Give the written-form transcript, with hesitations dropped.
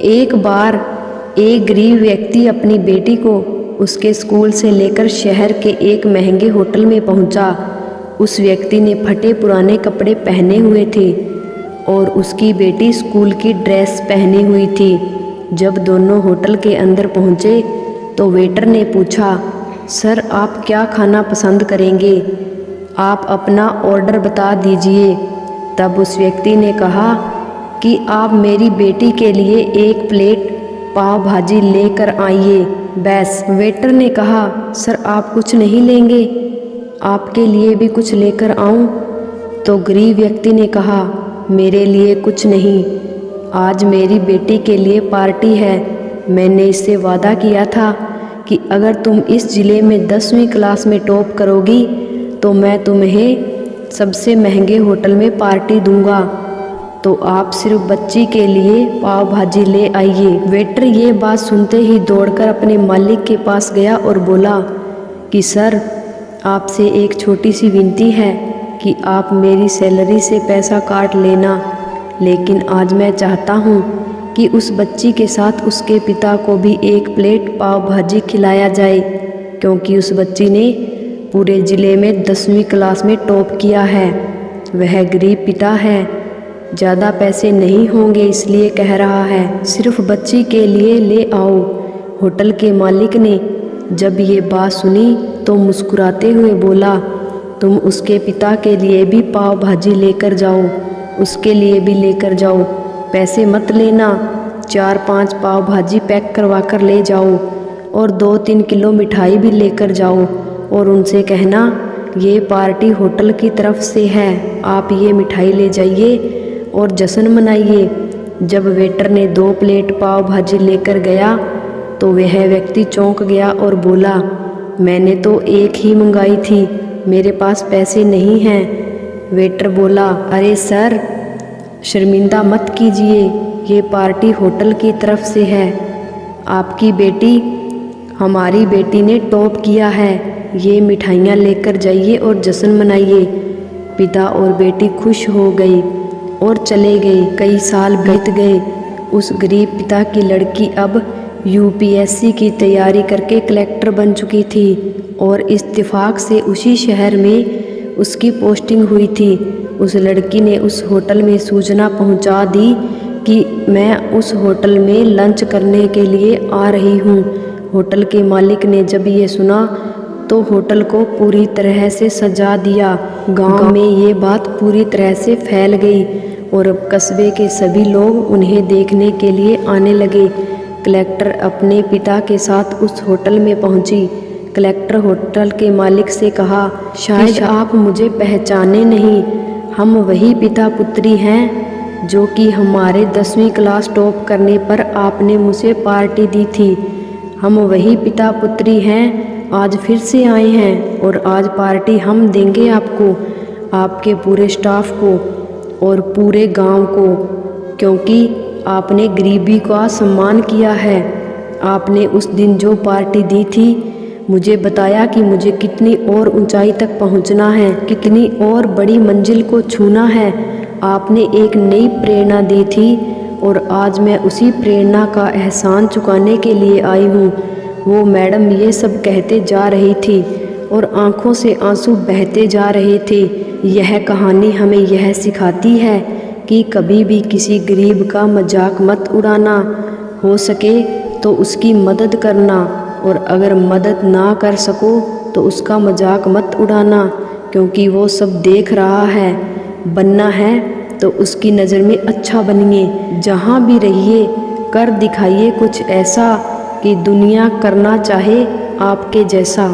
एक बार एक गरीब व्यक्ति अपनी बेटी को उसके स्कूल से लेकर शहर के एक महंगे होटल में पहुंचा। उस व्यक्ति ने फटे पुराने कपड़े पहने हुए थे और उसकी बेटी स्कूल की ड्रेस पहनी हुई थी। जब दोनों होटल के अंदर पहुंचे तो वेटर ने पूछा, सर आप क्या खाना पसंद करेंगे? आप अपना ऑर्डर बता दीजिए। तब उस व्यक्ति ने कहा कि आप मेरी बेटी के लिए एक प्लेट पाव भाजी लेकर आइए बस। वेटर ने कहा, सर आप कुछ नहीं लेंगे? आपके लिए भी कुछ लेकर आऊं? तो गरीब व्यक्ति ने कहा, मेरे लिए कुछ नहीं, आज मेरी बेटी के लिए पार्टी है। मैंने इससे वादा किया था कि अगर तुम इस ज़िले में 10वीं क्लास में टॉप करोगी तो मैं तुम्हें सबसे महंगे होटल में पार्टी दूंगा। तो आप सिर्फ बच्ची के लिए पाव भाजी ले आइए। वेटर ये बात सुनते ही दौड़कर अपने मालिक के पास गया और बोला कि सर आपसे एक छोटी सी विनती है कि आप मेरी सैलरी से पैसा काट लेना, लेकिन आज मैं चाहता हूँ कि उस बच्ची के साथ उसके पिता को भी एक प्लेट पाव भाजी खिलाया जाए, क्योंकि उस बच्ची ने पूरे ज़िले में 10वीं क्लास में टॉप किया है। वह गरीब पिता है, ज़्यादा पैसे नहीं होंगे इसलिए कह रहा है, सिर्फ बच्ची के लिए ले आओ। होटल के मालिक ने जब ये बात सुनी तो मुस्कुराते हुए बोला, तुम उसके पिता के लिए भी पाव भाजी लेकर जाओ, उसके लिए भी लेकर जाओ, पैसे मत लेना। 4-5 पाव भाजी पैक करवा कर ले जाओ और 2-3 किलो मिठाई भी लेकर जाओ और उनसे कहना ये पार्टी होटल की तरफ से है, आप ये मिठाई ले जाइए और जश्न मनाइए। जब वेटर ने 2 प्लेट पाव भाजी लेकर गया तो वह व्यक्ति चौंक गया और बोला, मैंने तो एक ही मंगाई थी, मेरे पास पैसे नहीं हैं। वेटर बोला, अरे सर शर्मिंदा मत कीजिए, ये पार्टी होटल की तरफ से है। आपकी बेटी हमारी बेटी ने टॉप किया है, ये मिठाइयाँ लेकर जाइए और जश्न मनाइए। पिता और बेटी खुश हो गई और चले गए। कई साल बीत गए। उस गरीब पिता की लड़की अब यूपीएससी की तैयारी करके कलेक्टर बन चुकी थी और इत्तेफाक से उसी शहर में उसकी पोस्टिंग हुई थी। उस लड़की ने उस होटल में सूचना पहुंचा दी कि मैं उस होटल में लंच करने के लिए आ रही हूं। होटल के मालिक ने जब ये सुना तो होटल को पूरी तरह से सजा दिया। गांव में ये बात पूरी तरह से फैल गई और अब कस्बे के सभी लोग उन्हें देखने के लिए आने लगे। कलेक्टर अपने पिता के साथ उस होटल में पहुंची। कलेक्टर होटल के मालिक से कहा, शायद आप मुझे पहचाने नहीं, हम वही पिता पुत्री हैं जो कि हमारे 10वीं क्लास टॉप करने पर आपने मुझे पार्टी दी थी। हम वही पिता पुत्री हैं, आज फिर से आए हैं और आज पार्टी हम देंगे आपको, आपके पूरे स्टाफ को और पूरे गांव को, क्योंकि आपने गरीबी का सम्मान किया है। आपने उस दिन जो पार्टी दी थी मुझे बताया कि मुझे कितनी और ऊंचाई तक पहुंचना है, कितनी और बड़ी मंजिल को छूना है। आपने एक नई प्रेरणा दी थी और आज मैं उसी प्रेरणा का एहसान चुकाने के लिए आई हूँ। वो मैडम ये सब कहते जा रही थी और आंखों से आंसू बहते जा रहे थे। यह कहानी हमें यह सिखाती है कि कभी भी किसी गरीब का मजाक मत उड़ाना, हो सके तो उसकी मदद करना और अगर मदद ना कर सको तो उसका मजाक मत उड़ाना, क्योंकि वो सब देख रहा है। बनना है तो उसकी नज़र में अच्छा बनिए। जहाँ भी रहिए कर दिखाइए कुछ ऐसा कि दुनिया करना चाहे आपके जैसा।